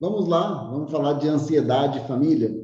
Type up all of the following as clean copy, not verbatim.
Vamos lá, vamos falar de ansiedade e família.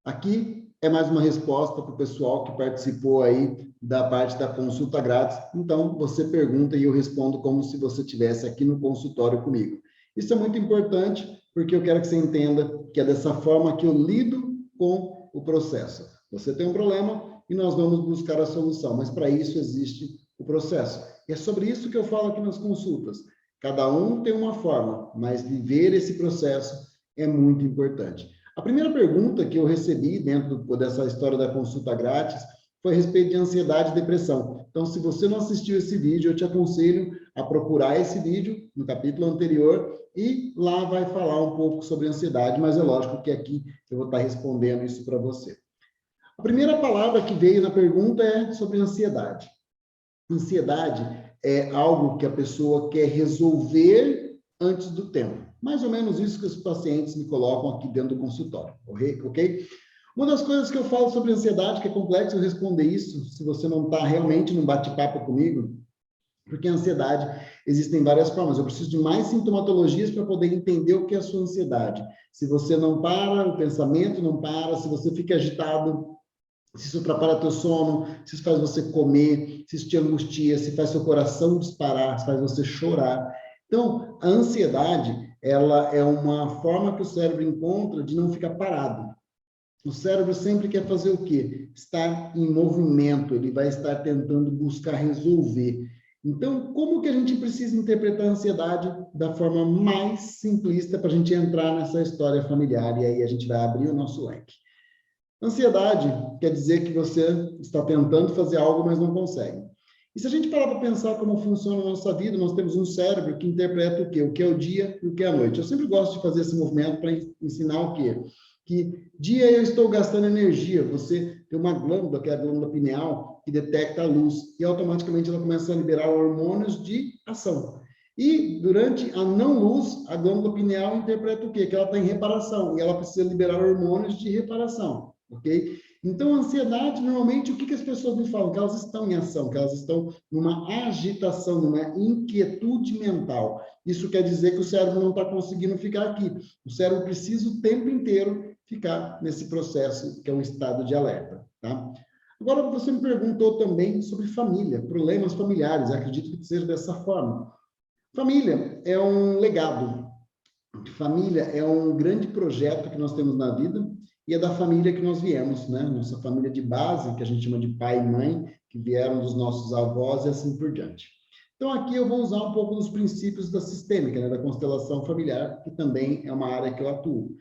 Aqui é mais uma resposta para o pessoal que participou aí da parte da consulta grátis. Então, você pergunta e eu respondo como se você estivesse aqui no consultório comigo. Isso é muito importante, porque eu quero que você entenda que é dessa forma que eu lido com o processo. Você tem um problema e nós vamos buscar a solução, mas para isso existe o processo. E é sobre isso que eu falo aqui nas consultas. Cada um tem uma forma, mas viver esse processo é muito importante. A primeira pergunta que eu recebi dentro dessa história da consulta grátis foi a respeito de ansiedade e depressão. Então, se você não assistiu esse vídeo, eu te aconselho a procurar esse vídeo no capítulo anterior e lá vai falar um pouco sobre ansiedade, mas é lógico que aqui eu vou estar respondendo isso para você. A primeira palavra que veio na pergunta é sobre ansiedade. Ansiedade é algo que a pessoa quer resolver antes do tempo. Mais ou menos isso que os pacientes me colocam aqui dentro do consultório, ok? Uma das coisas que eu falo sobre ansiedade, que é complexo eu responder isso, se você não está realmente num bate-papo comigo, porque a ansiedade existem várias formas. Eu preciso de mais sintomatologias para poder entender o que é a sua ansiedade. Se você não para, o pensamento não para, se você fica agitado, se isso atrapalha teu sono, se isso faz você comer, se isso te angustia, se faz seu coração disparar, se faz você chorar. Então, a ansiedade, ela é uma forma que o cérebro encontra de não ficar parado. O cérebro sempre quer fazer o quê? Estar em movimento, ele vai estar tentando buscar resolver. Então, como que a gente precisa interpretar a ansiedade da forma mais simplista para a gente entrar nessa história familiar? E aí a gente vai abrir o nosso leque. Ansiedade quer dizer que você está tentando fazer algo, mas não consegue. E se a gente parar para pensar como funciona a nossa vida, nós temos um cérebro que interpreta o quê? O que é o dia e o que é a noite. Eu sempre gosto de fazer esse movimento para ensinar o quê? Que dia eu estou gastando energia. Você tem uma glândula, que é a glândula pineal, que detecta a luz e automaticamente ela começa a liberar hormônios de ação. E durante a não luz, a glândula pineal interpreta o quê? Que ela está em reparação e ela precisa liberar hormônios de reparação. Ok? Então, a ansiedade, normalmente, o que as pessoas me falam? Que elas estão em ação, que elas estão numa agitação, numa inquietude mental. Isso quer dizer que o cérebro não está conseguindo ficar aqui. O cérebro precisa o tempo inteiro ficar nesse processo, que é um estado de alerta. Tá? Agora, você me perguntou também sobre família, problemas familiares. Eu acredito que seja dessa forma. Família é um legado. Família é um grande projeto que nós temos na vida e é da família que nós viemos, né? Nossa família de base, que a gente chama de pai e mãe, que vieram dos nossos avós e assim por diante. Então, aqui eu vou usar um pouco dos princípios da sistêmica, né? Da constelação familiar, que também é uma área que eu atuo.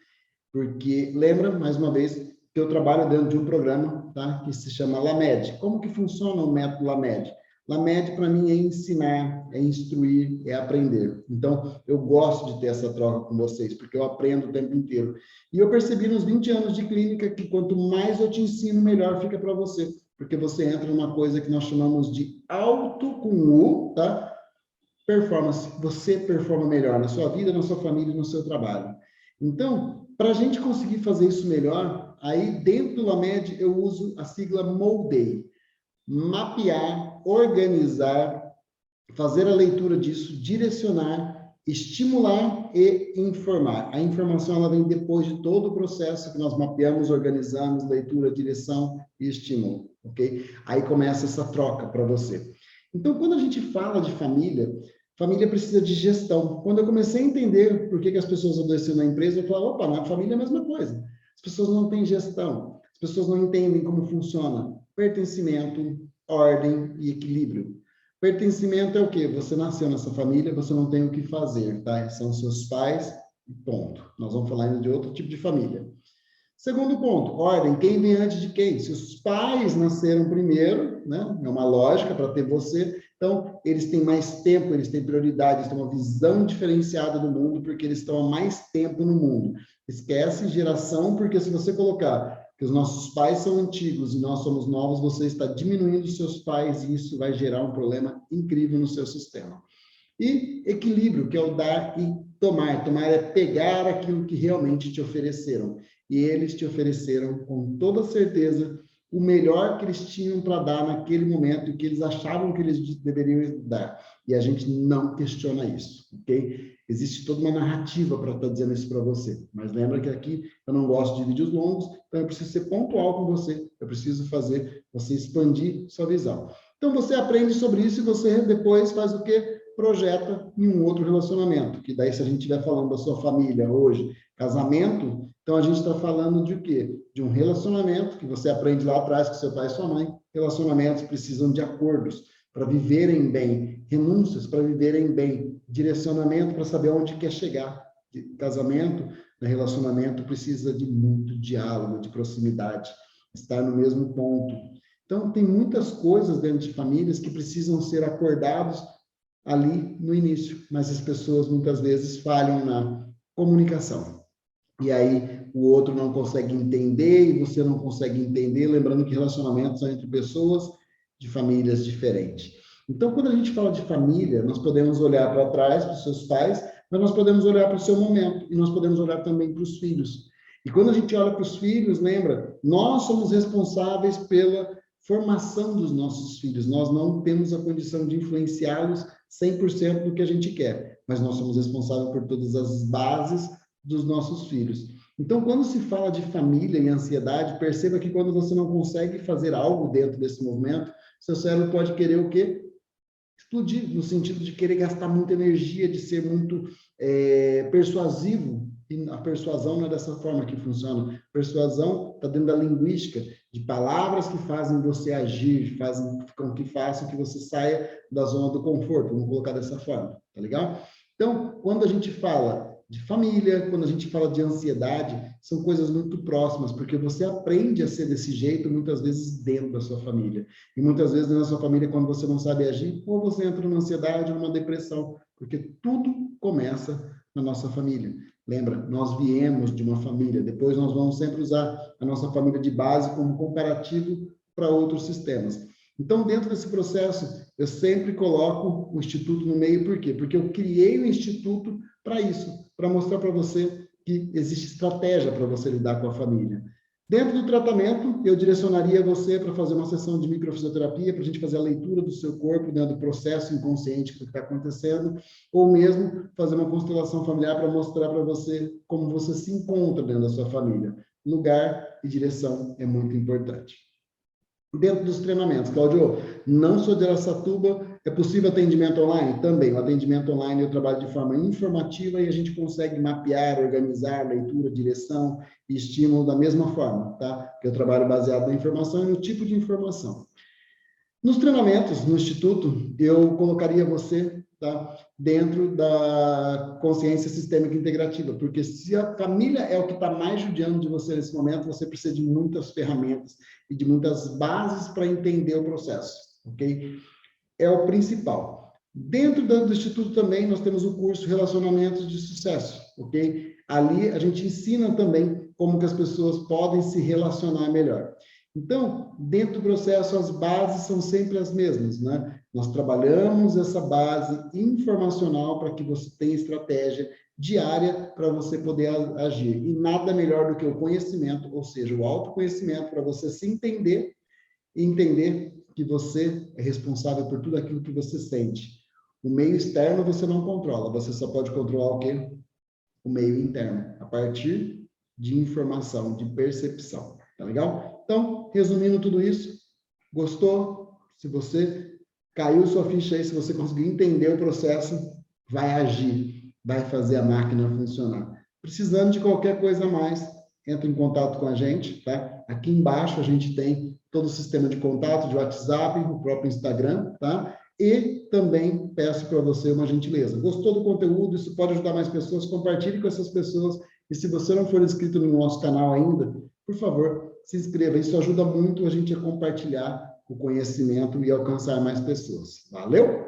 Porque, lembra, mais uma vez, que eu trabalho dentro de um programa, tá? Que se chama LAMED. Como que funciona o método LAMED? LAMED, para mim, é ensinar, é instruir, é aprender. Então, eu gosto de ter essa troca com vocês, porque eu aprendo o tempo inteiro. E eu percebi nos 20 anos de clínica que quanto mais eu te ensino, melhor fica para você. Porque você entra numa coisa que nós chamamos de auto com U, tá? Performance. Você performa melhor na sua vida, na sua família, no seu trabalho. Então, para a gente conseguir fazer isso melhor, aí dentro do LAMED eu uso a sigla MOLDEI. Mapear, organizar, fazer a leitura disso, direcionar, estimular e informar. A informação ela vem depois de todo o processo que nós mapeamos, organizamos, leitura, direção e estímulo, ok? Aí começa essa troca para você. Então, quando a gente fala de família, família precisa de gestão. Quando eu comecei a entender por que as pessoas adoeciam na empresa, eu falava, opa, na família é a mesma coisa. As pessoas não têm gestão, as pessoas não entendem como funciona pertencimento, ordem e equilíbrio. Pertencimento é o quê? Você nasceu nessa família, você não tem o que fazer, tá? São seus pais e ponto. Nós vamos falar ainda de outro tipo de família. Segundo ponto, ordem, quem vem antes de quem? Se os pais nasceram primeiro, né? É uma lógica para ter você, então eles têm mais tempo, eles têm prioridade, eles têm uma visão diferenciada do mundo, porque eles estão há mais tempo no mundo. Esquece geração, porque se você colocar que os nossos pais são antigos e nós somos novos, você está diminuindo os seus pais e isso vai gerar um problema incrível no seu sistema. E equilíbrio, que é o dar e tomar. Tomar é pegar aquilo que realmente te ofereceram. E eles te ofereceram com toda certeza o melhor que eles tinham para dar naquele momento e que eles achavam que eles deveriam dar. E a gente não questiona isso, ok? Existe toda uma narrativa para estar dizendo isso para você. Mas lembra que aqui eu não gosto de vídeos longos, então eu preciso ser pontual com você. Eu preciso fazer você expandir sua visão. Então você aprende sobre isso e você depois faz o quê? Projeta em um outro relacionamento. Que daí, se a gente estiver falando da sua família hoje, casamento, então a gente está falando de quê? De um relacionamento que você aprende lá atrás com seu pai e sua mãe. Relacionamentos precisam de acordos para viverem bem, renúncias para viverem bem, direcionamento para saber onde quer chegar. Casamento, relacionamento precisa de muito diálogo, de proximidade, estar no mesmo ponto. Então, tem muitas coisas dentro de famílias que precisam ser acordados ali no início, mas as pessoas muitas vezes falham na comunicação. E aí o outro não consegue entender e você não consegue entender, lembrando que relacionamentos são entre pessoas de famílias diferentes. Então, quando a gente fala de família, nós podemos olhar para trás, para os seus pais, mas nós podemos olhar para o seu momento e nós podemos olhar também para os filhos. E quando a gente olha para os filhos, lembra, nós somos responsáveis pela formação dos nossos filhos. Nós não temos a condição de influenciá-los 100% do que a gente quer, mas nós somos responsáveis por todas as bases dos nossos filhos. Então, quando se fala de família e ansiedade, perceba que quando você não consegue fazer algo dentro desse movimento, seu cérebro pode querer o quê? Explodir, no sentido de querer gastar muita energia, de ser muito persuasivo. E a persuasão não é dessa forma que funciona. Persuasão está dentro da linguística, de palavras que fazem você agir, fazem com que façam que você saia da zona do conforto. Vamos colocar dessa forma, tá legal? Então, quando a gente fala de família, quando a gente fala de ansiedade, são coisas muito próximas, porque você aprende a ser desse jeito, muitas vezes dentro da sua família. E muitas vezes na sua família, quando você não sabe agir, ou você entra numa ansiedade ou numa depressão, porque tudo começa na nossa família. Lembra, nós viemos de uma família, depois nós vamos sempre usar a nossa família de base como comparativo para outros sistemas. Então, dentro desse processo, eu sempre coloco o Instituto no meio, por quê? Porque eu criei o Instituto para isso, para mostrar para você que existe estratégia para você lidar com a família. Dentro do tratamento, eu direcionaria você para fazer uma sessão de microfisioterapia, para a gente fazer a leitura do seu corpo, né, do processo inconsciente que está acontecendo, ou mesmo fazer uma constelação familiar para mostrar para você como você se encontra dentro da sua família. Lugar e direção é muito importante. Dentro dos treinamentos, Cláudio, não sou de Araçatuba, é possível atendimento online? Também, o atendimento online eu trabalho de forma informativa e a gente consegue mapear, organizar, leitura, direção e estímulo da mesma forma, tá? Que eu trabalho baseado na informação e no tipo de informação. Nos treinamentos, no Instituto, eu colocaria você, tá, dentro da consciência sistêmica integrativa, porque se a família é o que está mais judiando de você nesse momento, você precisa de muitas ferramentas e de muitas bases para entender o processo, ok? É o principal. Dentro do Instituto também nós temos o curso Relacionamentos de Sucesso, ok? Ali a gente ensina também como que as pessoas podem se relacionar melhor. Então, dentro do processo, as bases são sempre as mesmas, né? Nós trabalhamos essa base informacional para que você tenha estratégia diária para você poder agir. E nada melhor do que o conhecimento, ou seja, o autoconhecimento, para você se entender e entender que você é responsável por tudo aquilo que você sente. O meio externo você não controla, você só pode controlar o quê? O meio interno, a partir de informação, de percepção. Tá legal? Então, resumindo tudo isso, gostou? Se você caiu sua ficha aí, se você conseguiu entender o processo, vai agir, vai fazer a máquina funcionar. Precisando de qualquer coisa a mais, entra em contato com a gente, tá? Aqui embaixo a gente tem todo o sistema de contato de WhatsApp, o próprio Instagram, tá? E também peço para você uma gentileza. Gostou do conteúdo? Isso pode ajudar mais pessoas? Compartilhe com essas pessoas. E se você não for inscrito no nosso canal ainda, por favor, se inscreva. Isso ajuda muito a gente a compartilhar o conhecimento e alcançar mais pessoas. Valeu?